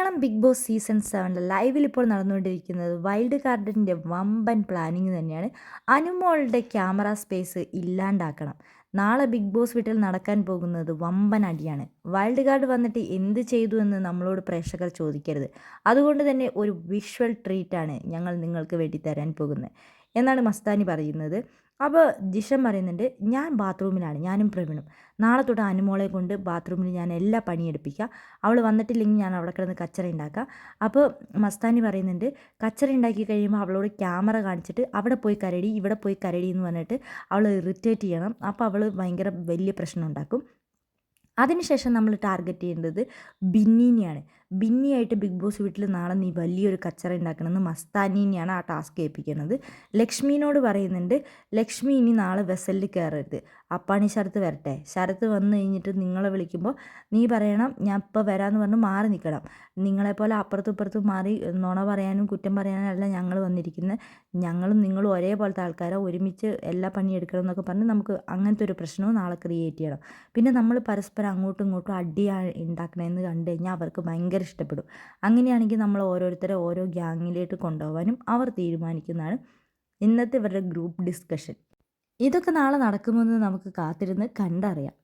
Malayalam big boss season 7 ലൈവിൽ ഇപ്പോൾ നടന്നുകൊണ്ടിരിക്കുന്നത് വൈൽഡ് കാർഡിൻ്റെ വമ്പൻ പ്ലാനിങ് തന്നെയാണ്. അനുമോളുടെ ക്യാമറ സ്പേസ് ഇല്ലാണ്ടാക്കണം. നാളെ ബിഗ് ബോസ് വീട്ടിൽ നടക്കാൻ പോകുന്നത് വമ്പൻ അടിയാണ്. വൈൽഡ് കാർഡ് വന്നിട്ട് എന്ത് ചെയ്തു എന്ന് നമ്മളോട് പ്രേക്ഷകർ ചോദിക്കരുത്. അതുകൊണ്ട് തന്നെ ഒരു വിഷ്വൽ ട്രീറ്റാണ് ഞങ്ങൾ നിങ്ങൾക്ക് വേണ്ടി തരാൻ പോകുന്നത് എന്നാണ് മസ്താനി പറയുന്നത്. അപ്പോൾ ജിഷൻ പറയുന്നുണ്ട്, ഞാൻ ബാത്റൂമിലാണ്, ഞാനും പ്രവീണും. നാളെ തൊട്ട് അനുമോളെ കൊണ്ട് ബാത്റൂമിൽ ഞാൻ എല്ലാ പണിയെടുപ്പിക്കുക. അവൾ വന്നിട്ടില്ലെങ്കിൽ ഞാൻ അവിടെ കിടന്ന് കച്ചറ ഉണ്ടാക്കുക. അപ്പോൾ മസ്താനി പറയുന്നുണ്ട്, കച്ചറ ഉണ്ടാക്കി കഴിയുമ്പോൾ അവളോട് ക്യാമറ കാണിച്ചിട്ട് അവിടെ പോയി കരടി, ഇവിടെ പോയി കരടി എന്ന് പറഞ്ഞിട്ട് അവൾ ഇറിറ്റേറ്റ് ചെയ്യണം. അപ്പോൾ അവൾ ഭയങ്കര വലിയ പ്രശ്നം ഉണ്ടാക്കും. അതിനുശേഷം നമ്മൾ ടാർഗറ്റ് ചെയ്യേണ്ടത് ബിന്നീനെയാണ്. ബിന്നിയായിട്ട് ബിഗ് ബോസ് വീട്ടിൽ നാളെ നീ വലിയൊരു കച്ചറ ഉണ്ടാക്കണമെന്ന് മസ്താനീനെയാണ് ആ ടാസ്ക് ഏൽപ്പിക്കുന്നത്. ലക്ഷ്മീനോട് പറയുന്നുണ്ട്, ലക്ഷ്മി ഇനി നാളെ വെസലിൽ കയറരുത്, അപ്പാണി ശരത്ത് വരട്ടെ. ശരത്ത് വന്നു കഴിഞ്ഞിട്ട് നിങ്ങളെ വിളിക്കുമ്പോൾ നീ പറയണം ഞാൻ ഇപ്പോൾ വരാമെന്ന് പറഞ്ഞ് മാറി നിൽക്കണം. നിങ്ങളെപ്പോലെ അപ്പുറത്തും ഇപ്പുറത്തും മാറി നുണ പറയാനും കുറ്റം പറയാനും അല്ല ഞങ്ങൾ വന്നിരിക്കുന്നത്. ഞങ്ങളും നിങ്ങളും ഒരേപോലത്തെ ആൾക്കാരെ ഒരുമിച്ച് എല്ലാ പണിയെടുക്കണം എന്നൊക്കെ പറഞ്ഞ് നമുക്ക് അങ്ങനത്തെ ഒരു പ്രശ്നവും നാളെ ക്രിയേറ്റ് ചെയ്യണം. പിന്നെ നമ്മൾ പരസ്പരം അങ്ങോട്ടും ഇങ്ങോട്ടും അടിയാണ് ഉണ്ടാക്കണമെന്ന് കണ്ടു കഴിഞ്ഞാൽ അവർക്ക് ഭയങ്കര ഇഷ്ടപ്പെടും. അങ്ങനെയാണെങ്കിൽ നമ്മൾ ഓരോരുത്തരെ ഓരോ ഗ്യാങ്ങിലേക്ക് കൊണ്ടുപോകാനും അവർ തീരുമാനിക്കുന്നതാണ് ഇന്നത്തെ ഇവരുടെ ഗ്രൂപ്പ് ഡിസ്കഷൻ. ഇതൊക്കെ നാളെ നടക്കുമെന്ന് നമുക്ക് കാത്തിരുന്ന് കണ്ടറിയാം.